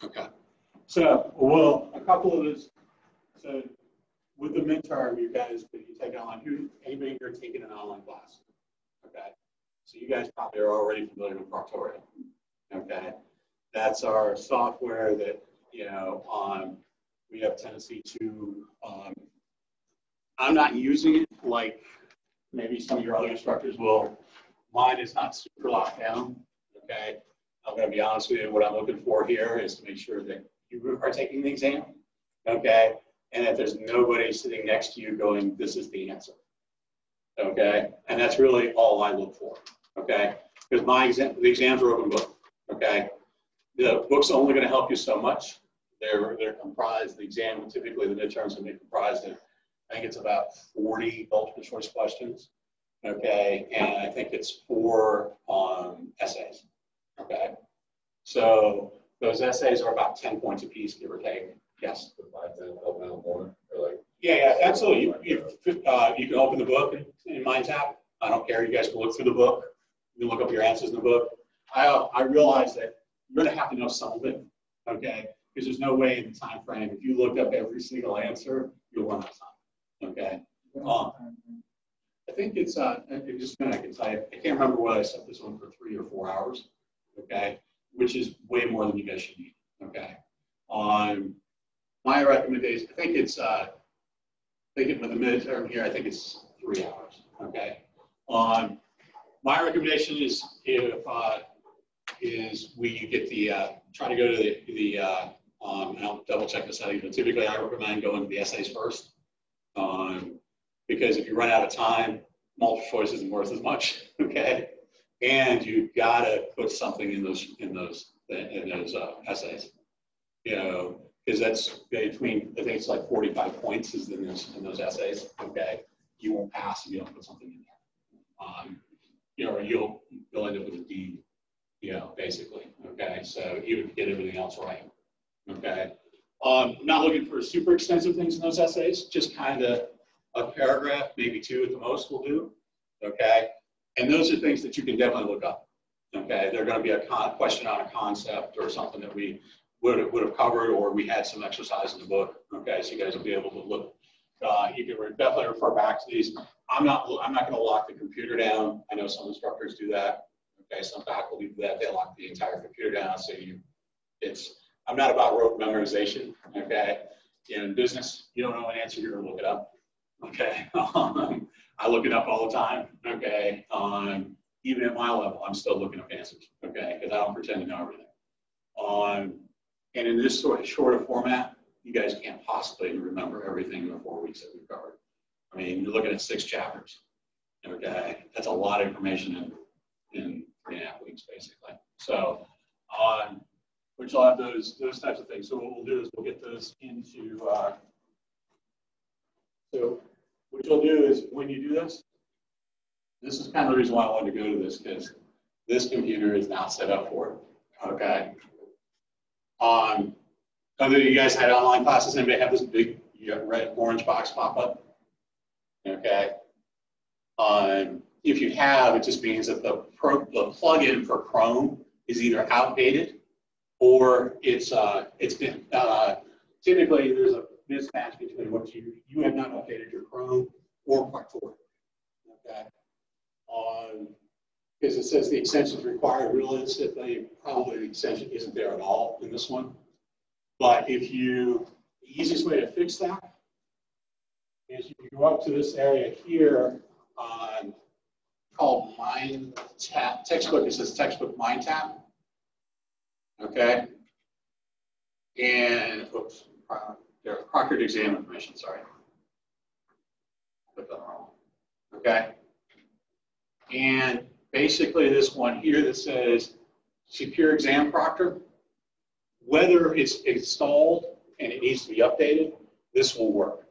Okay. So, well, a couple of those. So, with the midterm, you guys, you take online. Anybody here taking an online class? Okay. So, you guys probably are already familiar with Proctorio. Okay. That's our software that, we have a tendency to, I'm not using it like maybe some of your other instructors will. Mine is not super locked down. Okay. I'm going to be honest with you. What I'm looking for here is to make sure that you are taking the exam. Okay. And that there's nobody sitting next to you going, this is the answer. Okay. And that's really all I look for. Okay. Because the exams are open book. Okay. The book's only going to help you so much. They're comprised, the exam, typically the midterms will be comprised of, I think it's about 40 multiple choice questions. Okay. And I think it's 4 essays. Okay. So those essays are about 10 points a piece, give or take. Yes. Yeah, absolutely. You can open the book in MindTap. I don't care. You guys can look through the book. You can look up your answers in the book. I realize that you're going to have to know some of it, okay? Because there's no way in the time frame, if you looked up every single answer, you'll run out of time, okay? I think it's, just a minute, I can tell you, I can't remember whether I set this one for 3 or 4 hours, okay? Which is way more than you guys should need, okay? My recommendation, I think it's, with the midterm here, I think it's 3 hours, okay? My recommendation is you get the, try to go to the I'll double check this out, typically I recommend going to the essays first, because if you run out of time, multiple choice isn't worth as much, okay? And you gotta put something in those essays, because that's between, I think it's like 45 points is in those essays, okay? You won't pass if you don't put something in there. Or you'll end up with a D, basically, okay? So even if you get everything else right, okay? I'm not looking for super extensive things in those essays, just kind of a paragraph, maybe 2 at the most will do, okay? And those are things that you can definitely look up, okay? They're going to be a question on a concept or something that we would have covered, or we had some exercise in the book, okay? So you guys will be able to look. You can definitely refer back to these. I'm not going to lock the computer down. I know some instructors do that. Okay, some faculty do that. They lock the entire computer down. So I'm not about rote memorization. Okay, in business, you don't know an answer, you're going to look it up. Okay, I look it up all the time. Okay, even at my level, I'm still looking up answers. Okay, because I don't pretend to know everything. And in this sort of shorter format, you guys can't possibly remember everything in the 4 weeks that we've covered. I mean, you're looking at 6 chapters. Okay, that's a lot of information in 3.5 weeks, basically. So, which will have those types of things. So what we'll do is we'll get those into. So what you'll do is when you do this is kind of the reason why I wanted to go to this, because this computer is not set up for it. Okay. Other you guys had online classes, anybody have this big red orange box pop up? Okay. If you have, it just means that the plugin for Chrome is either outdated or it's been typically there's a mismatch between what you have not updated your Chrome or Proctorio. Okay. Because it says the extension is required. Realistically, probably the extension isn't there at all in this one. But the easiest way to fix that is you go up to this area here called MindTap. Textbook, it says Textbook MindTap. Okay. And, oops, Proctored exam information, sorry. Put that wrong. Okay. And basically this one here that says Secure Exam Proctor, whether it's installed and it needs to be updated, this will work,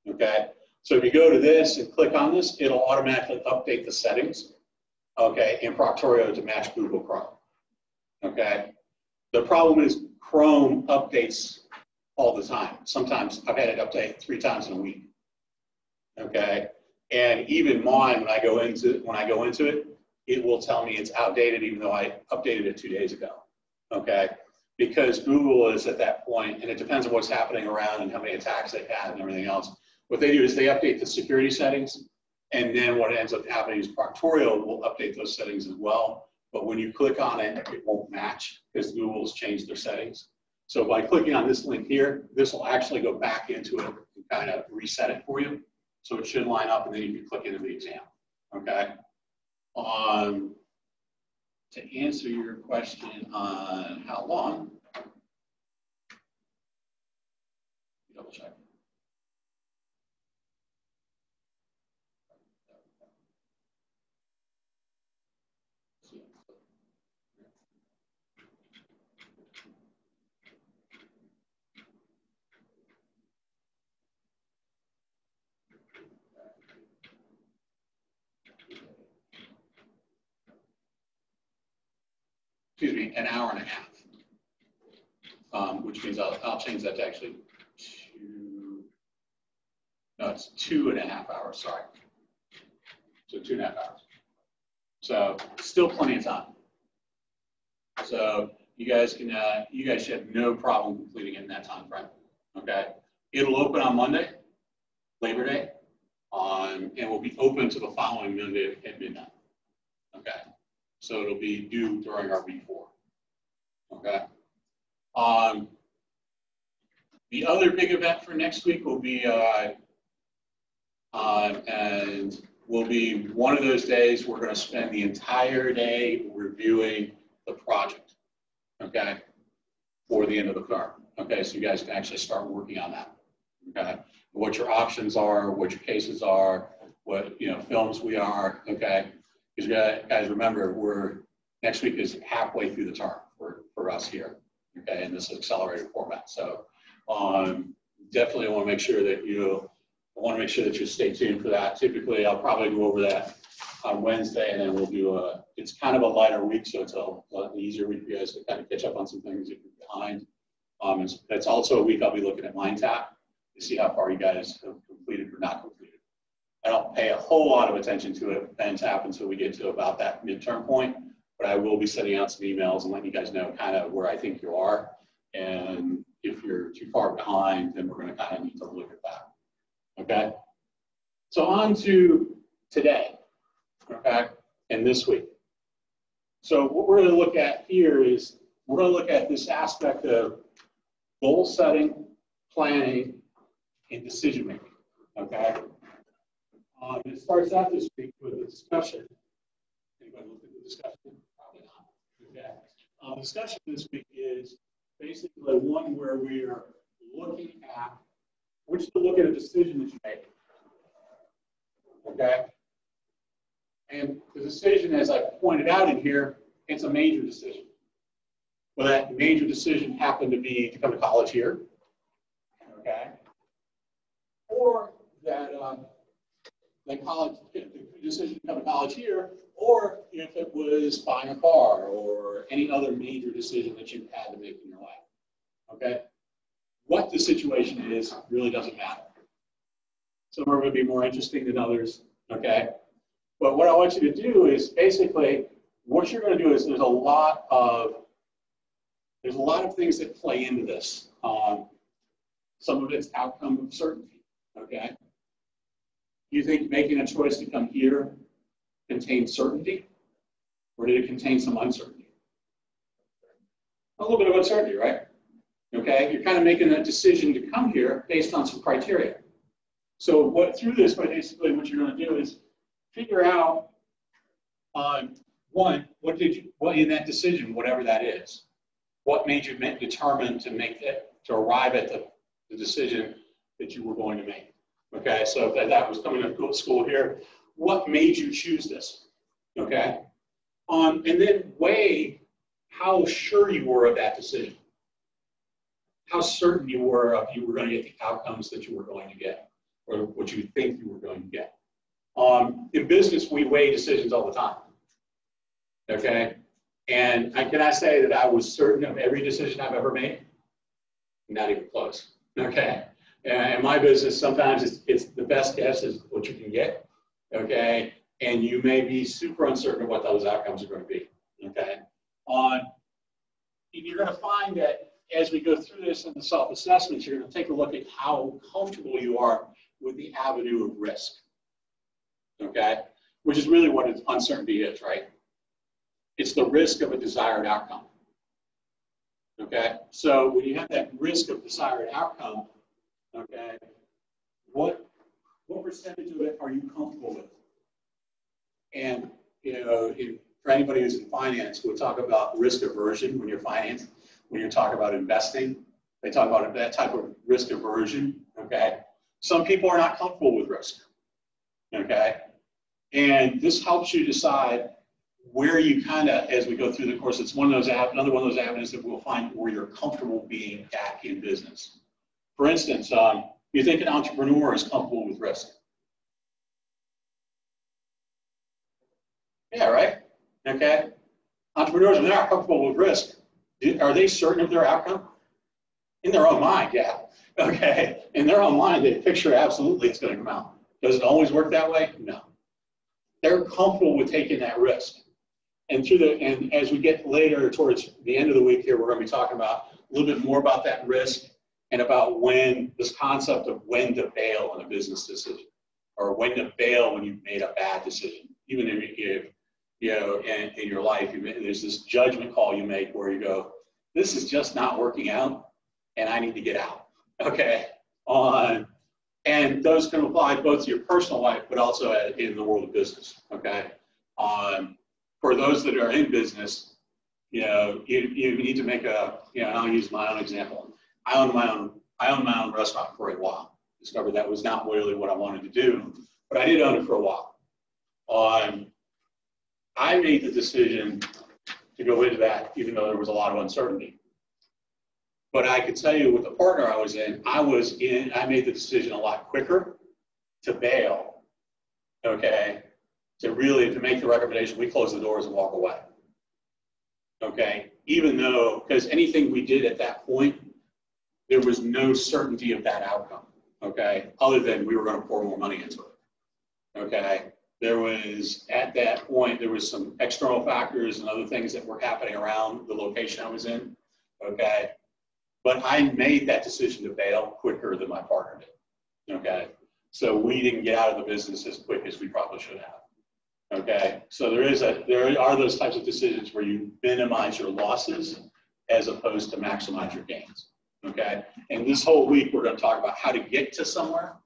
okay? So if you go to this and click on this, it'll automatically update the settings, okay, in Proctorio to match Google Chrome, okay? The problem is Chrome updates all the time. Sometimes I've had it update 3 times in a week, okay? And even mine, when I go into it, it will tell me it's outdated even though I updated it 2 days ago, okay? because Google is at that point, and it depends on what's happening around and how many attacks they've had and everything else. What they do is they update the security settings, and then what ends up happening is Proctorial will update those settings as well. But when you click on it, it won't match because Google's changed their settings. So by clicking on this link here, this will actually go back into it and kind of reset it for you. So it should line up, and then you can click into the exam. Okay. To answer your question on how long, double check. Excuse me, an hour and a half, which means I'll change that to actually it's 2.5 hours, sorry. So 2.5 hours. So still plenty of time. So you guys should have no problem completing it in that time frame, okay? It'll open on Monday, Labor Day, and will be open to the following Monday at midnight, okay? So it'll be due during our week 4, okay? The other big event for next week will be, and will be one of those days we're going to spend the entire day reviewing the project, okay, for the end of the term, okay? So you guys can actually start working on that, okay? What your options are, what your cases are, what films we are, okay? Because guys, remember, next week is halfway through the term for us here, okay, in this accelerated format. So definitely want to make sure that you stay tuned for that. Typically, I'll probably go over that on Wednesday, and then we'll do it's kind of a lighter week, so it's a easier week for you guys to kind of catch up on some things if you're behind. It's also a week I'll be looking at MindTap to see how far you guys have completed or not completed. I don't pay a whole lot of attention to it and tap until we get to about that midterm point, but I will be sending out some emails and letting you guys know kind of where I think you are. And if you're too far behind, then we're going to kind of need to look at that. Okay? So on to today, okay, and this week. So what we're going to look at here is we're going to look at this aspect of goal setting, planning, and decision making, okay? It starts out this week with a discussion. Anybody look at the discussion? Probably not. Okay. The discussion this week is basically one where we are looking at look at a decision that you make. Okay. And the decision, as I pointed out in here, it's a major decision. Well, that major decision happened to be to come to college here. Okay. Or that college, the decision to come to college here, or if it was buying a car or any other major decision that you've had to make in your life, okay? What the situation is really doesn't matter. Some are going to be more interesting than others, okay? But what I want you to do is basically, what you're going to do is there's a lot of things that play into this. Some of it's outcome of certainty, okay? Do you think making a choice to come here contains certainty, or did it contain some uncertainty? A little bit of uncertainty, right? Okay, you're kind of making a decision to come here based on some criteria. So through this, basically what you're going to do is figure out, what in that decision, whatever that is, what made you determined to arrive at the decision that you were going to make. Okay, so if that was coming to school here, what made you choose this? Okay, and then weigh how sure you were of that decision. How certain you were going to get the outcomes that you were going to get, or what you think you were going to get. In business, we weigh decisions all the time. Okay, and can I say that I was certain of every decision I've ever made? Not even close. Okay. In my business, sometimes it's the best guess is what you can get, okay? And you may be super uncertain of what those outcomes are going to be, okay? you're going to find that as we go through this in the self-assessments, you're going to take a look at how comfortable you are with the avenue of risk, okay? Which is really what uncertainty is, right? It's the risk of a desired outcome, okay? So when you have that risk of desired outcome, okay, what percentage of it are you comfortable with? And, you know, for anybody who's in finance, we'll talk about risk aversion when you're financed. When you talk about investing, they talk about that type of risk aversion, okay? Some people are not comfortable with risk, okay? And this helps you decide where you kind of, as we go through the course, it's one of those another one of those avenues that we'll find where you're comfortable being at in business. For instance, you think an entrepreneur is comfortable with risk? Yeah, right? Okay? Entrepreneurs, when they're not comfortable with risk, are they certain of their outcome? In their own mind, yeah. Okay? In their own mind, they picture absolutely it's going to come out. Does it always work that way? No. They're comfortable with taking that risk. And as we get later towards the end of the week here, we're going to be talking about a little bit more about that risk and about this concept of when to bail on a business decision, or when to bail when you've made a bad decision. Even if you know, in your life, there's this judgment call you make where you go, this is just not working out, and I need to get out, okay? And those can apply both to your personal life, but also in the world of business, okay? For those that are in business, you know, you need to make I'll use my own example. I owned my own restaurant for a while. Discovered that was not really what I wanted to do, but I did own it for a while. I made the decision to go into that, even though there was a lot of uncertainty. But I could tell you with the partner I was in, I made the decision a lot quicker to bail, okay? To make the recommendation, we close the doors and walk away, okay? Even though, because anything we did at that point, there was no certainty of that outcome, okay? Other than we were going to pour more money into it, okay? At that point, there was some external factors and other things that were happening around the location I was in, okay? But I made that decision to bail quicker than my partner did, okay? So we didn't get out of the business as quick as we probably should have, okay? So there are those types of decisions where you minimize your losses as opposed to maximize your gains, okay? And this whole week, we're going to talk about how to get to somewhere,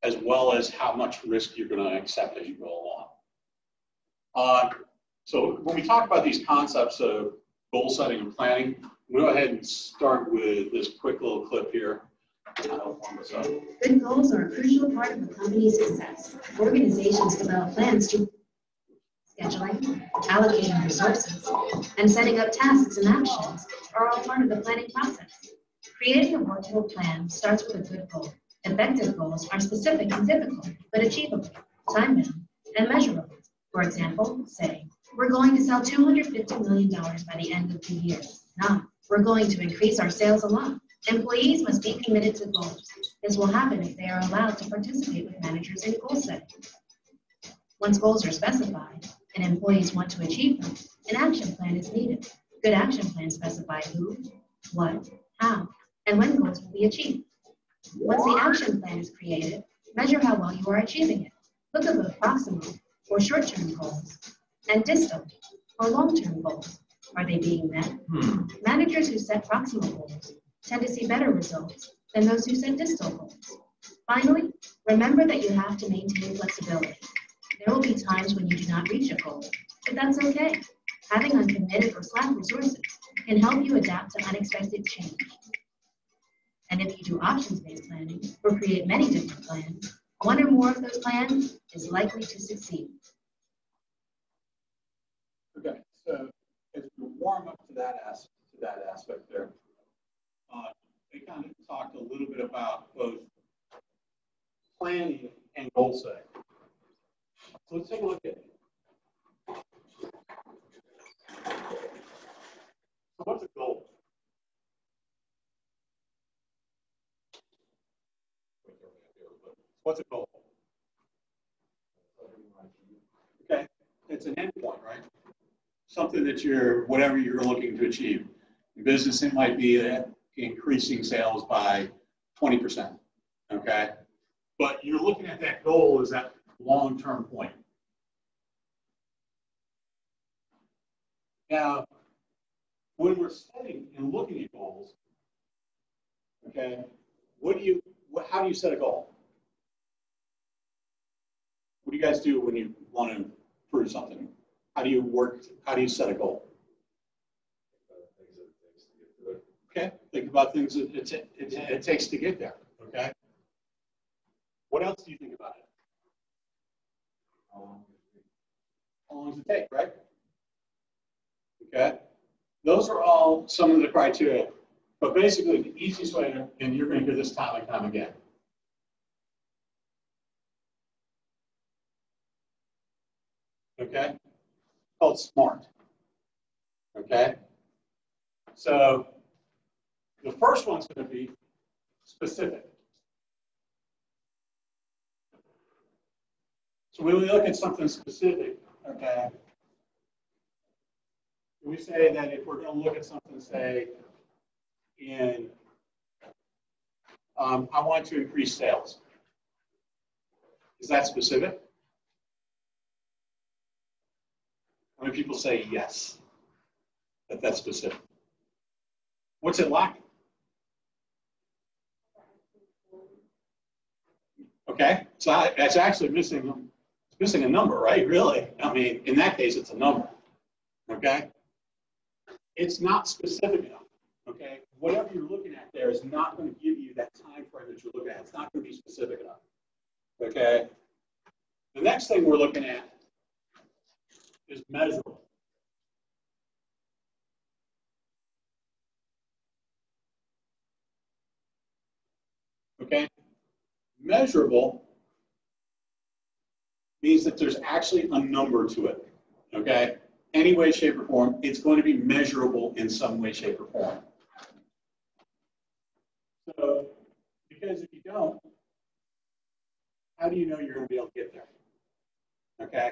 as well as how much risk you're going to accept as you go along. So when we talk about these concepts of goal setting and planning, we'll go ahead and start with this quick little clip here. Good goals are a crucial part of a company's success. Organizations develop plans to scheduling, allocating resources, and setting up tasks and actions are all part of the planning process. Creating a workable plan starts with a good goal. Effective goals are specific and difficult, but achievable, time-bound, and measurable. For example, say, we're going to sell $250 million by the end of the year. Not, we're going to increase our sales a lot. Employees must be committed to goals. This will happen if they are allowed to participate with managers in goal setting. Once goals are specified and employees want to achieve them, an action plan is needed. Good action plans specify who, what, how, and when goals will be achieved. Once the action plan is created, measure how well you are achieving it. Look at both proximal or short-term goals and distal or long-term goals. Are they being met? Managers who set proximal goals tend to see better results than those who set distal goals. Finally, remember that you have to maintain flexibility. There will be times when you do not reach a goal, but that's okay. Having uncommitted or slack resources can help you adapt to unexpected change. And if you do options-based planning or create many different plans, one or more of those plans is likely to succeed. Okay, so as we warm up to that aspect there, we kind of talked a little bit about both planning and goal setting. So let's take a look at it. So what's a goal? What's a goal? Okay, it's an endpoint, right? Something that whatever you're looking to achieve. In business, it might be that increasing sales by 20%, okay? But you're looking at that goal as that long-term point. Now, when we're setting and looking at goals, okay, how do you set a goal? What do you guys do when you want to improve something? How do you set a goal? Okay, think about things that it takes to get there, okay? What else do you think about it? How long does it take, right? Okay, those are all some of the criteria, but basically the easiest way, and you're going to hear this time and time again. Okay, called SMART. Okay, so the first one's going to be specific. So when we look at something specific, okay, we say that if we're going to look at something, say, in, I want to increase sales. Is that specific? How many people say yes, that's specific? What's it lacking? Okay, so that's actually missing a number, right? Really? I mean, in that case, it's a number. Okay? It's not specific enough. Okay? Whatever you're looking at there is not going to give you that time frame that you're looking at. It's not going to be specific enough. Okay? The next thing we're looking at is measurable. Okay? Measurable means that there's actually a number to it. Okay? Any way, shape, or form, it's going to be measurable in some way, shape, or form. So, because if you don't, how do you know you're going to be able to get there? Okay?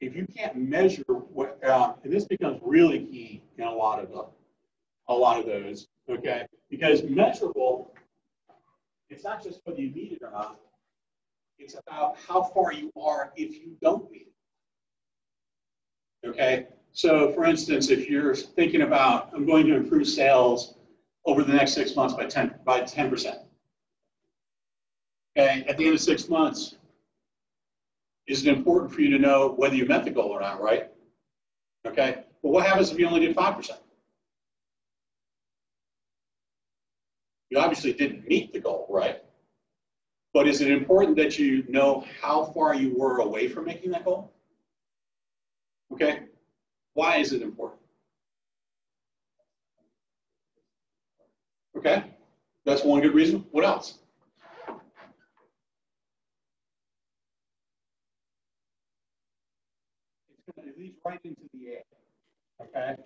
If you can't measure what, and this becomes really key in a lot of those, okay? Because measurable, it's not just whether you meet it or not. It's about how far you are if you don't meet it. Okay? So, for instance, if you're thinking about, I'm going to improve sales over the next 6 months by 10%. Okay? At the end of 6 months, is it important for you to know whether you met the goal or not, right? Okay? Well, what happens if you only did 5%? You obviously didn't meet the goal, right? But is it important that you know how far you were away from making that goal? Okay? Why is it important? Okay? That's one good reason. What else? It leads right into the A. Okay?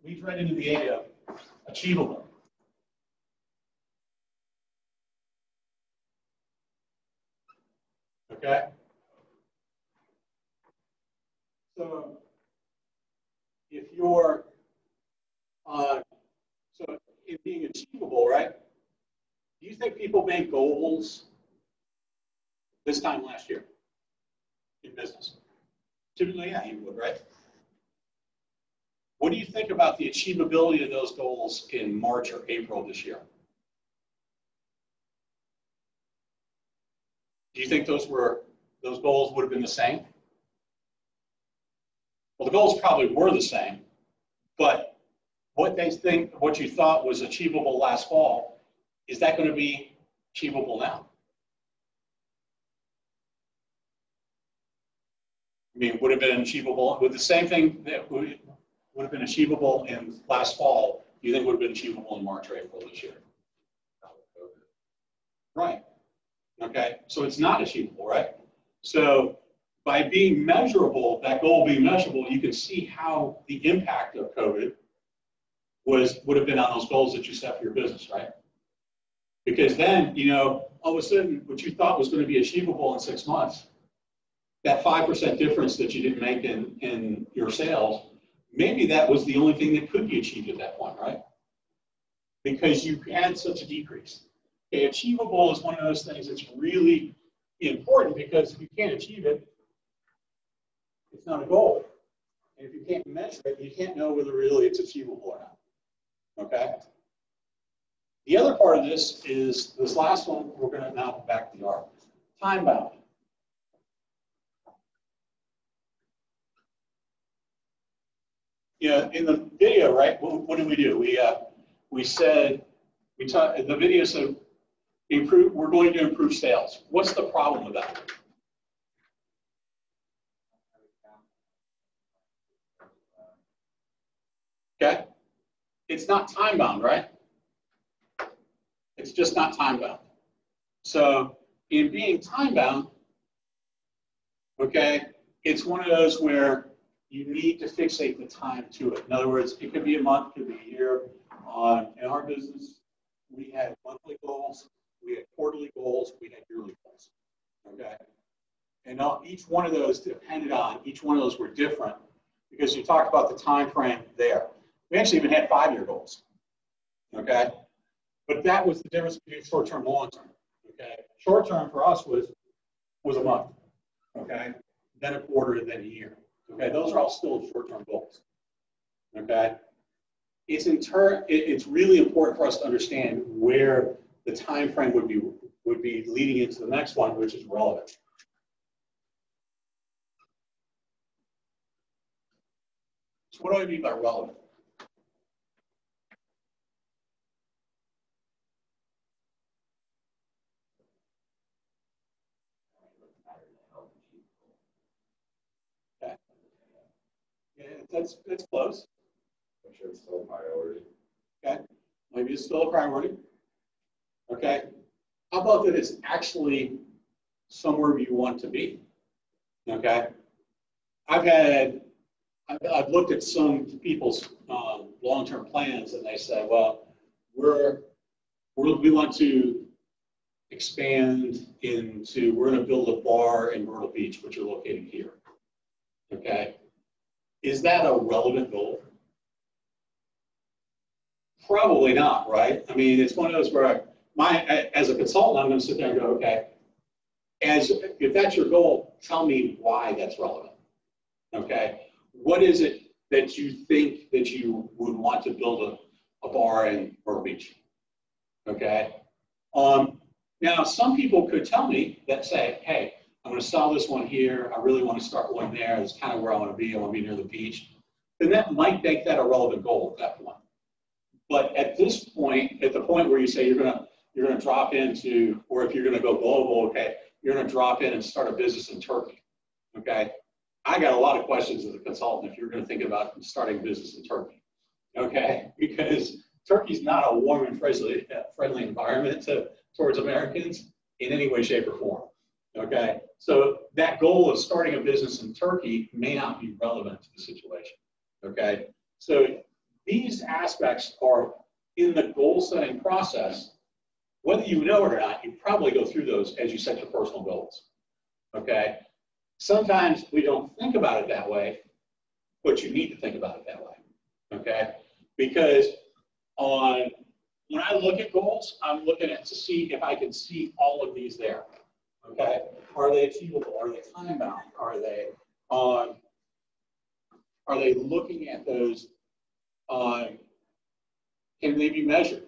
Leads right into the A of achievable. Okay? So, if you're, so it being achievable, right? Do you think people made goals this time last year in business? Typically, yeah, you would, right? What do you think about the achievability of those goals in March or April this year? Do you think those goals would have been the same? Well, the goals probably were the same, but what you thought was achievable last fall, is that going to be achievable now? I mean, would have been achievable with the same thing that would have been achievable in last fall, you think would have been achievable in March or April this year? Right. Okay, so it's not achievable, right? So by being measurable, that goal being measurable, you can see how the impact of COVID would have been on those goals that you set for your business, right? Because then, you know, all of a sudden, what you thought was going to be achievable in 6 months, that 5% difference that you didn't make in your sales, maybe that was the only thing that could be achieved at that point, right? because you had such a decrease. Okay, achievable is one of those things that's really important, because if you can't achieve it, it's not a goal. And if you can't measure it, you can't know whether really it's achievable or not. Okay? The other part of this is this last one, we're going to now back to the R. Time bound. Yeah, in the video, right, what did we do? We said, the video said, we're going to improve sales. What's the problem with that? Okay? It's not time bound, right? It's just not time bound. So in being time bound, okay, it's one of those where you need to fixate the time to it. In other words, it could be a month, it could be a year. In our business, we had monthly goals, we had quarterly goals, we had yearly goals. Okay? And each one of those depended on, each one of those were different, because you talked about the time frame there. We actually even had 5-year goals. Okay? But that was the difference between short-term and long-term. Okay? Short-term for us was a month. Okay? Then a quarter, then a year. Okay? Those are all still short-term goals. Okay? It's really important for us to understand where the time frame would be leading into the next one, which is relevant. So what do I mean by relevant? Okay. Yeah, that's close. I'm sure it's still a priority. Okay. Maybe it's still a priority. Okay. How about that it's actually somewhere you want to be? Okay. I've looked at some people's long-term plans, and they say, well, we want to expand into, we're going to build a bar in Myrtle Beach, which are located here. Okay. Is that a relevant goal? Probably not, right? I mean, it's one of those where as a consultant, I'm going to sit there and go, okay, if that's your goal, tell me why that's relevant. Okay. What is it that you think that you would want to build a bar in Myrtle Beach? Okay. Now, some people could tell me that say, hey, I'm going to sell this one here. I really want to start one there. That's kind of where I want to be. I want to be near the beach. Then that might make that a relevant goal at that point. But at this point, at the point where you say you're going to drop into, or if you're going to go global, okay, you're going to drop in and start a business in Turkey. Okay. I got a lot of questions as a consultant if you're going to think about starting a business in Turkey. Okay. Because Turkey's not a warm and friendly environment towards Americans in any way, shape, or form. Okay. So that goal of starting a business in Turkey may not be relevant to the situation. Okay. So these aspects are in the goal setting process. Whether you know it or not, you probably go through those as you set your personal goals. Okay. Sometimes we don't think about it that way, but you need to think about it that way. Okay. Because when I look at goals, I'm looking at to see if I can see all of these there. Okay. Are they achievable? Are they time bound? Are they looking at those? Can they be measured?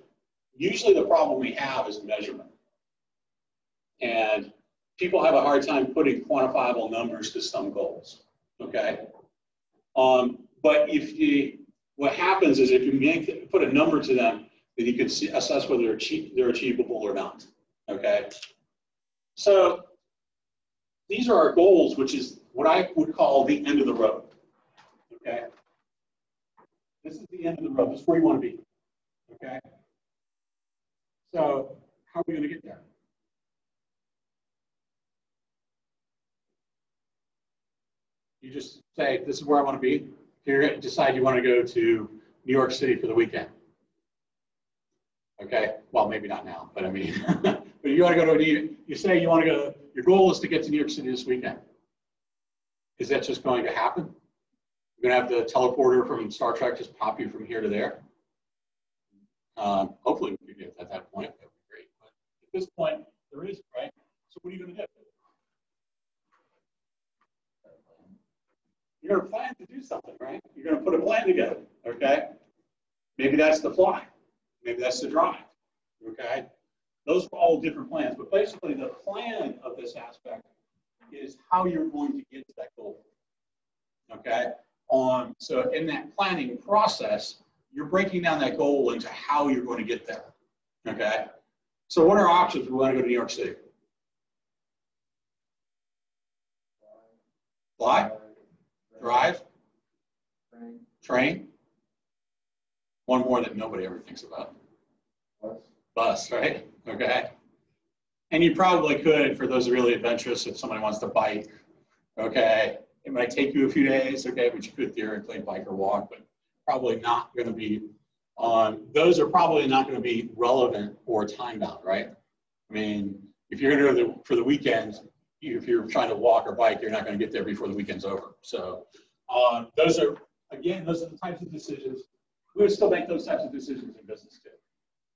Usually the problem we have is measurement. And people have a hard time putting quantifiable numbers to some goals. Okay. But what happens is if you put a number to them, then you can assess whether they're achievable or not. Okay. So these are our goals, which is what I would call the end of the road. Okay. This is the end of the road. This is where you want to be. Okay. So how are we going to get there? You just say, this is where I want to be. You're going to decide you want to go to New York City for the weekend. Okay. Well, maybe not now, but I mean, but you want to go to you say you want to go, your goal is to get to New York City this weekend. Is that just going to happen? You're going to have the teleporter from Star Trek just pop you from here to there? Hopefully we could get at that point. That would be great. But at this point, there isn't, right? So what are you going to do? You're going to plan to do something, right? You're going to put a plan together, okay? Maybe that's the fly. Maybe that's the drive, okay? Those are all different plans. But basically, the plan of this aspect is how you're going to get to that goal, okay? So in that planning process, you're breaking down that goal into how you're going to get there, okay? So what are our options if we want to go to New York City? Fly? Drive? Train? One more that nobody ever thinks about. Bus, right? Okay. And you probably could, for those really adventurous, if somebody wants to bike, okay, it might take you a few days, okay, but you could theoretically bike or walk, but probably not going to be those are probably not going to be relevant or time bound, right? I mean, if you're going to do it for the weekend, if you're trying to walk or bike, you're not going to get there before the weekend's over. So those are the types of decisions. We would still make those types of decisions in business too.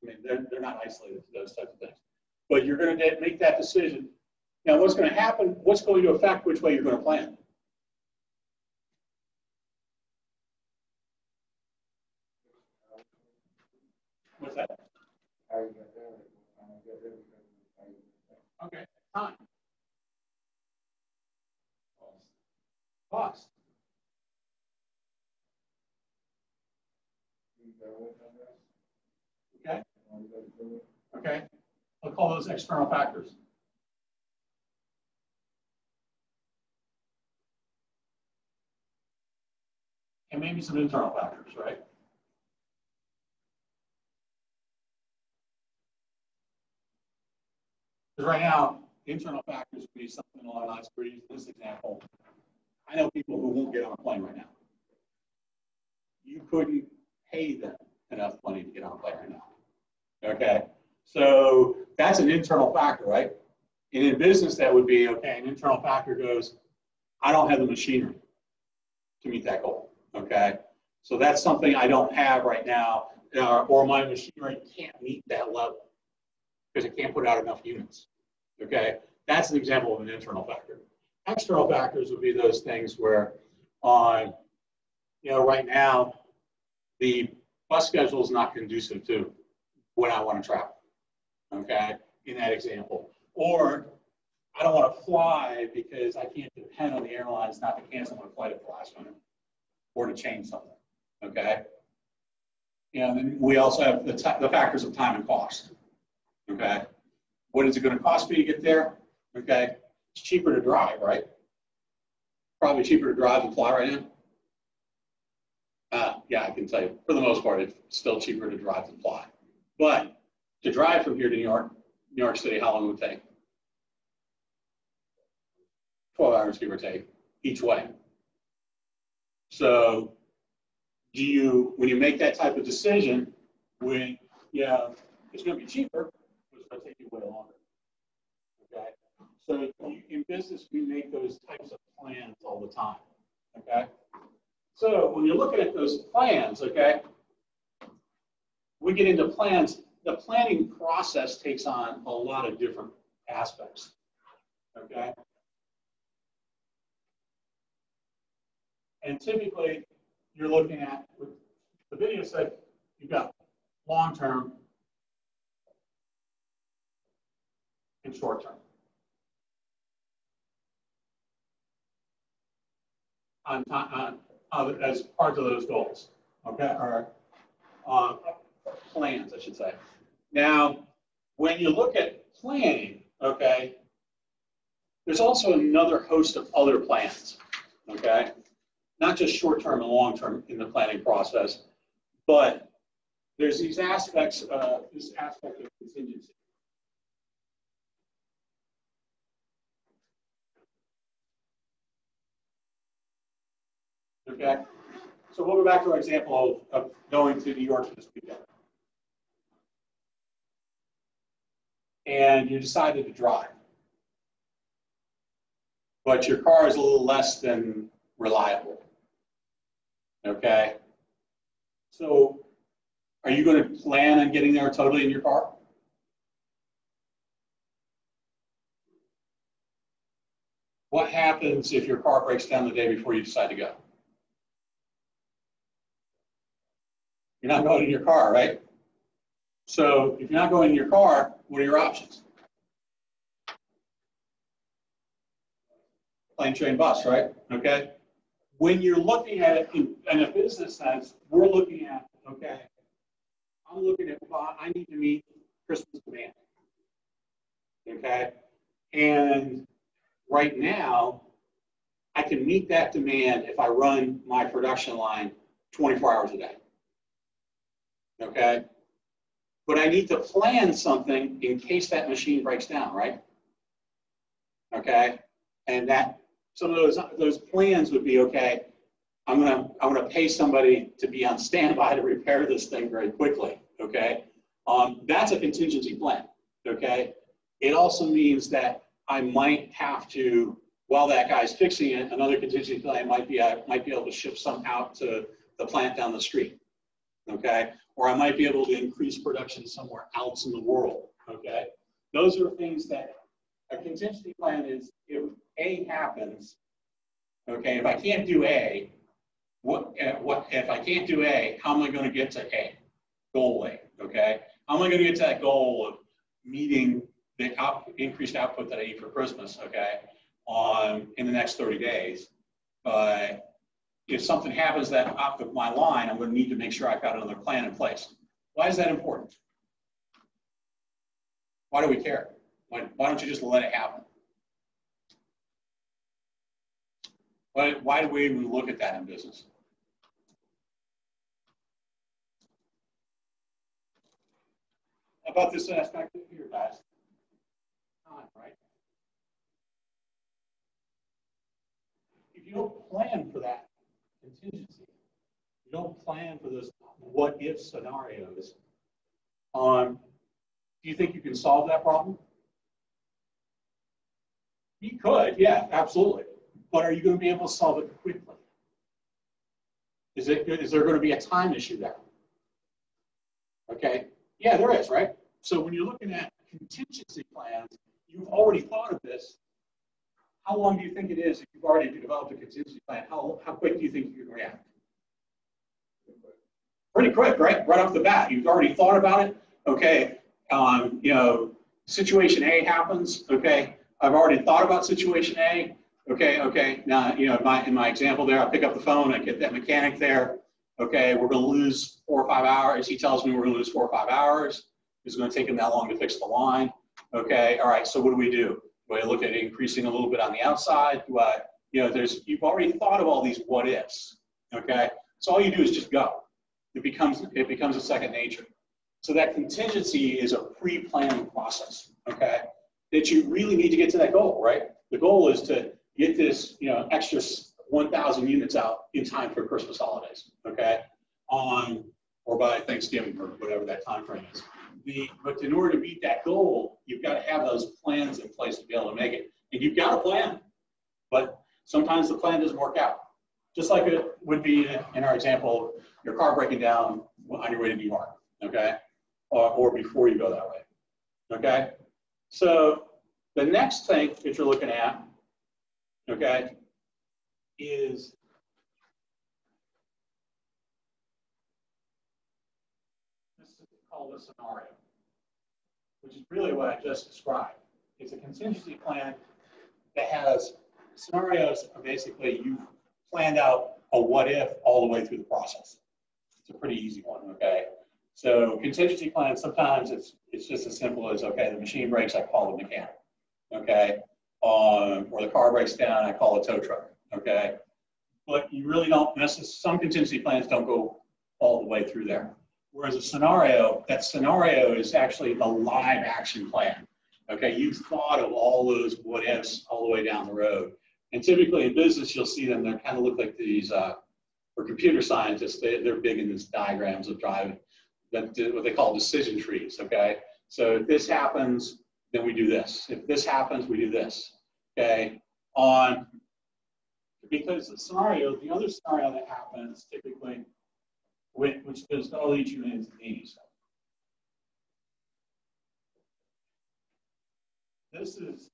I mean, they're not isolated to those types of things. But you're going to make that decision. Now, what's going to happen? What's going to affect which way you're going to plan? What's that? Okay, time. Cost. Okay. Okay. I'll call those external factors. And maybe some internal factors, right? Because right now, internal factors would be something along the lines of this example. I know people who won't get on a plane right now. You couldn't pay them enough money to get on a plane right now. Okay, so that's an internal factor, right? And in business, that would be, okay, an internal factor goes, I don't have the machinery to meet that goal, okay? So that's something I don't have right now, or my machinery can't meet that level because it can't put out enough units, okay? That's an example of an internal factor. External factors would be those things where right now, the bus schedule is not conducive to when I want to travel, okay, in that example. Or I don't want to fly because I can't depend on the airlines not to cancel my flight at the last minute or to change something, okay? And then we also have the factors of time and cost, okay? What is it going to cost me to get there? Okay, it's cheaper to drive, right? Probably cheaper to drive than fly right now. Yeah, I can tell you, for the most part, it's still cheaper to drive than fly. But to drive from here to New York City, how long would it take? 12 hours, give or take, each way. So when you make that type of decision, it's going to be cheaper, but it's going to take you way longer. Okay? So in business, we make those types of plans all the time. Okay? So when you're looking at those plans, okay, we get into plans. The planning process takes on a lot of different aspects. Okay? And typically, you're looking at, the video said you've got long-term and short-term. As part of those goals, okay, or plans, I should say. Now, when you look at planning, okay, there's also another host of other plans, okay, not just short-term and long-term in the planning process, but there's these aspects, this aspect of contingency. Okay, so we'll go back to our example of going to New York this weekend. And you decided to drive. But your car is a little less than reliable. Okay, so Are you going to plan on getting there totally in your car? What happens if your car breaks down the day before you decide to go? You're not going in your car, right? So if you're not going in your car, what are your options? Plane, train, bus, right? Okay. When you're looking at it in a business sense, we're looking at, okay, I'm looking at, well, I need to meet Christmas demand. Okay. And right now, I can meet that demand if I run my production line 24 hours a day. Okay. But I need to plan something in case that machine breaks down, right? Okay. And that some of those plans would be, okay, I'm gonna pay somebody to be on standby to repair this thing very quickly. Okay. That's a contingency plan. Okay. It also means that I might have to, while that guy's fixing it, another contingency plan might be able to ship some out to the plant down the street. Okay. Or I might be able to increase production somewhere else in the world. Okay. Those are things that a contingency plan is. If A happens, okay, if I can't do A, what if I can't do A, how am I going to get to A? Goal A, okay? How am I going to get to that goal of meeting the increased output that I need for Christmas, okay, in the next 30 days? If something happens that off of my line, I'm going to need to make sure I've got another plan in place. Why is that important? Why do we care? Why don't you just let it happen? Why do we even look at that in business? How about this aspect here, guys? Time, right? If you don't plan for that contingency, you don't plan for those what-if scenarios, do you think you can solve that problem? You could, yeah, absolutely. But are you going to be able to solve it quickly? Is there going to be a time issue there? Okay, yeah, there is, right? So when you're looking at contingency plans, you've already thought of this. How long do you think it is if you've already developed a contingency plan? How quick do you think you can react? Pretty quick, right? Right off the bat, you've already thought about it. Okay, situation A happens. Okay, I've already thought about situation A. Okay. Now, in my example there, I pick up the phone, I get that mechanic there. Okay, we're going to lose 4 or 5 hours. He tells me we're going to lose 4 or 5 hours. It's going to take him that long to fix the line. Okay, all right. So what do? Do I look at increasing a little bit on the outside? Do I, you've already thought of all these what ifs. Okay, so all you do is just go. It becomes a second nature. So that contingency is a pre-planning process. Okay, that you really need to get to that goal, right? The goal is to get this, extra 1,000 units out in time for Christmas holidays, okay, or by Thanksgiving or whatever that time frame is. But in order to meet that goal, you've got to have those plans in place to be able to make it. And you've got a plan, but sometimes the plan doesn't work out. Just like it would be in our example, your car breaking down on your way to New York, okay, or before you go that way, okay. So the next thing that you're looking at, okay, is this is called a scenario, which is really what I just described. It's a contingency plan that has scenarios. Basically, you've planned out a what if all the way through the process. It's a pretty easy one, okay? So contingency plan, sometimes it's just as simple as, okay, the machine breaks, I call the mechanic, okay? Or the car breaks down, I call a tow truck, okay? But you really don't necessarily, some contingency plans don't go all the way through there. Whereas a scenario, that scenario is actually the live action plan, okay? You've thought of all those what ifs all the way down the road. And typically in business, you'll see them, they kind of look like these, for computer scientists, they're big in these diagrams of driving, what they call decision trees, okay? So if this happens, then we do this. If this happens, we do this, okay? Because the other scenario that happens typically which is going to lead you into these. This is,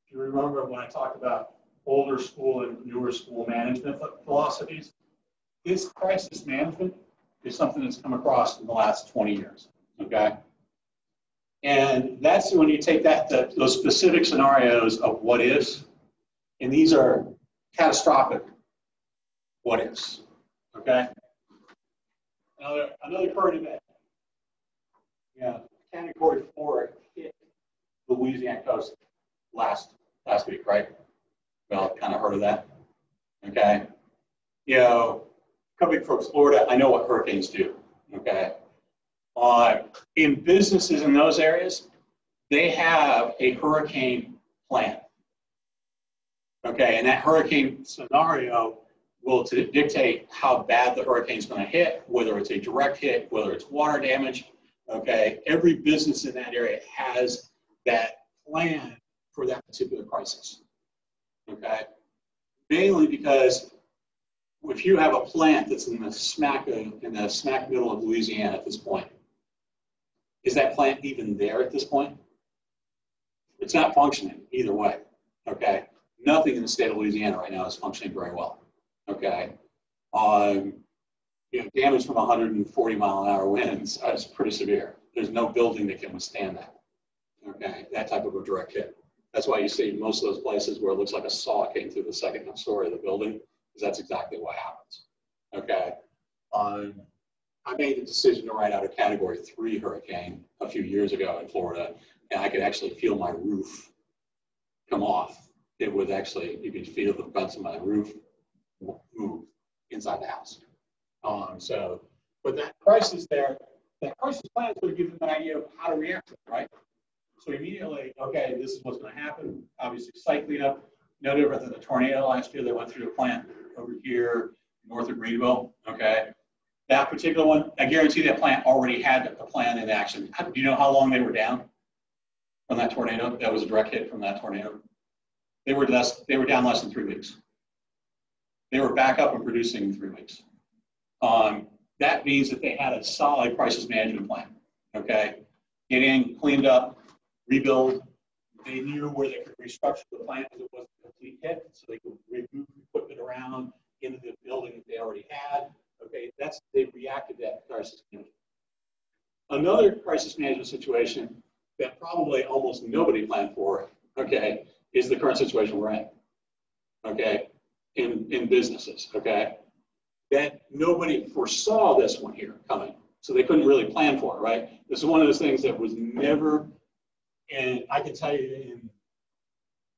if you remember when I talked about older school and newer school management philosophies, this crisis management is something that's come across in the last 20 years, okay? And that's when you take those specific scenarios of what ifs, and these are catastrophic what ifs, okay? Another current event. Yeah, Category 4 hit the Louisiana coast last week, right? Well, kind of heard of that, okay? You know, coming from Florida, I know what hurricanes do, okay? In businesses in those areas, they have a hurricane plan, okay? And that hurricane scenario will dictate how bad the hurricane's going to hit, whether it's a direct hit, whether it's water damage, okay? Every business in that area has that plan for that particular crisis, okay? Mainly because if you have a plant that's in the smack middle of Louisiana at this point, is that plant even there at this point? It's not functioning either way, okay? Nothing in the state of Louisiana right now is functioning very well, okay? Damage from 140-mile-an-hour winds is pretty severe. There's no building that can withstand that, okay? That type of a direct hit. That's why you see most of those places where it looks like a saw came through the second story of the building, because that's exactly what happens, okay? I made the decision to write out a Category 3 hurricane a few years ago in Florida, and I could actually feel my roof come off. It was actually, you could feel the vents of my roof move inside the house. But that crisis there, that crisis plan sort of gives them an idea of how to react to it, right? So immediately, okay, this is what's going to happen. Obviously, cycling up, no different than the tornado last year that went through the plant over here north of Greenville, okay? That particular one, I guarantee that plant already had a plan in action. Do you know how long they were down from that tornado? That was a direct hit from that tornado. They were down less than 3 weeks. They were back up and producing in 3 weeks. That means that they had a solid crisis management plan, okay? Get in, cleaned up, rebuild. They knew where they could restructure the plant because it wasn't a complete hit, so they could remove equipment around into the building that they already had. Okay, they reacted to that crisis management. Another crisis management situation that probably almost nobody planned for, okay, is the current situation we're in, okay, in businesses, okay? That nobody foresaw this one here coming, so they couldn't really plan for it, right? This is one of those things that was never, and I can tell you in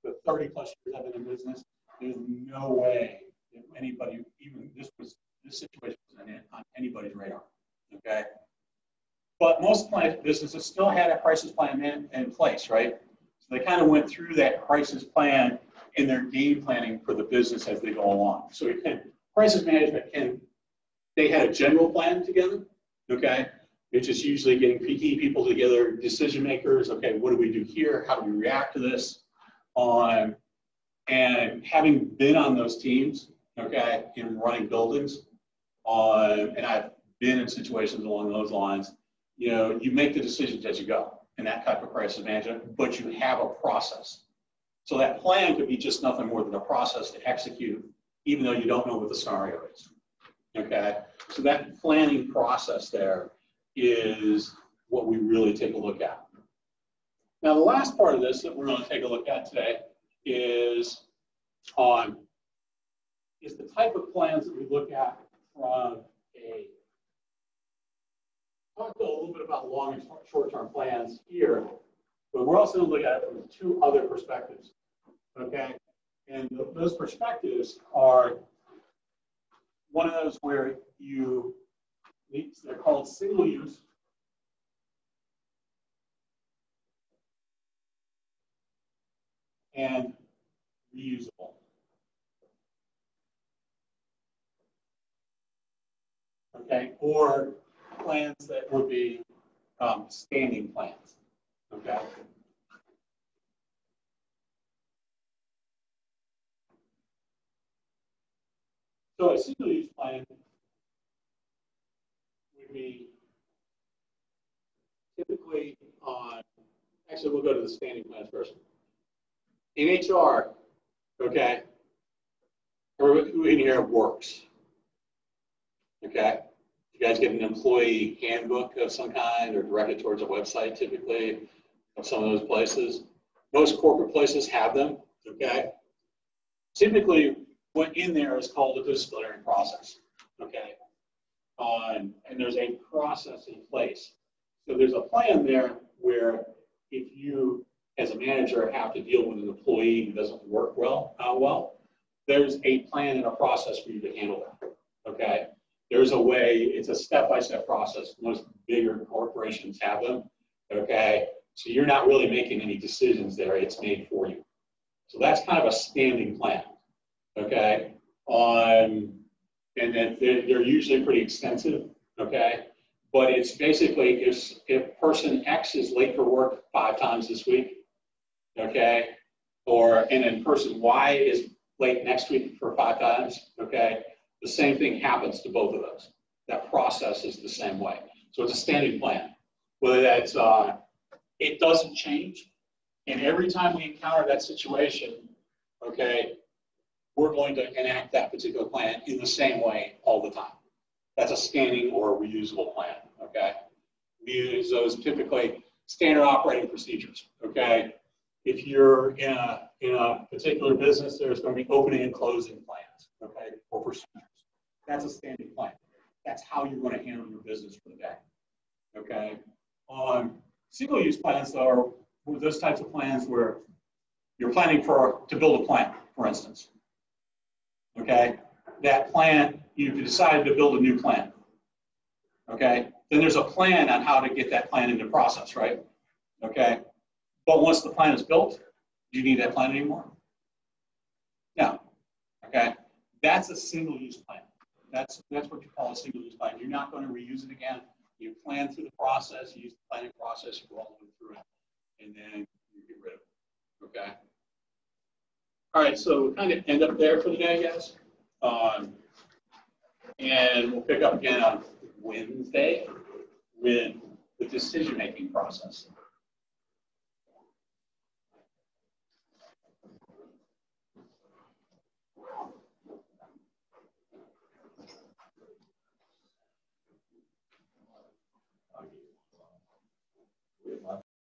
the 30 plus years I've been in business, there's no way that anybody, even this situation wasn't on anybody's radar, okay? But most businesses still had a crisis plan in place, right? So they kind of went through that crisis plan in their game planning for the business as they go along. So crisis management they had a general plan together, okay? It's just usually getting key people together, decision makers, okay, what do we do here? How do we react to this? And having been on those teams, okay, in running buildings, and I've been in situations along those lines, you make the decisions as you go in that type of crisis management, but you have a process. So that plan could be just nothing more than a process to execute, even though you don't know what the scenario is, okay? So that planning process there is what we really take a look at. Now, the last part of this that we're going to take a look at today is the type of plans that we look at from talked a little bit about long and short-term plans here, but we're also going to look at it from 2 other perspectives, okay? And those perspectives are one of those where they're called single use, and reusable. Okay, or plans that would be standing plans, okay? So a single-use plan be typically on, actually, we'll go to the standing plans first. In HR, okay, who in here works? Okay, you guys get an employee handbook of some kind or directed towards a website typically of some of those places. Most corporate places have them, okay? Typically, what in there is called a disciplinary process, okay? And there's a process in place. So there's a plan there where if you, as a manager, have to deal with an employee who doesn't work well, there's a plan and a process for you to handle that, okay? There's a way, it's a step-by-step process. Most bigger corporations have them, okay? So you're not really making any decisions there, it's made for you. So that's kind of a standing plan, okay? And then they're usually pretty extensive, okay? But it's basically if person X is late for work 5 times this week, okay? And then person Y is late next week for 5 times, okay? The same thing happens to both of those. That process is the same way. So it's a standing plan. Whether that's, it doesn't change. And every time we encounter that situation, okay, we're going to enact that particular plan in the same way all the time. That's a standing or reusable plan, okay? We use those typically standard operating procedures, okay? If you're in a particular business, there's going to be opening and closing plans, okay, or procedures. That's a standing plan. That's how you're going to handle your business for the day, okay? Single-use plans, though, are those types of plans where you're planning to build a plant, for instance, okay? That plant, you've decided to build a new plant, okay? Then there's a plan on how to get that plan into process, right? Okay? But once the plan is built, do you need that plan anymore? No, okay? That's a single-use plan. That's what you call a single-use plan. You're not going to reuse it again. You plan through the process, you use the planning process, you go all the way through it, and then you get rid of it, okay? All right, so we'll kind of end up there for the day, guys. And we'll pick up again on Wednesday with the decision-making process.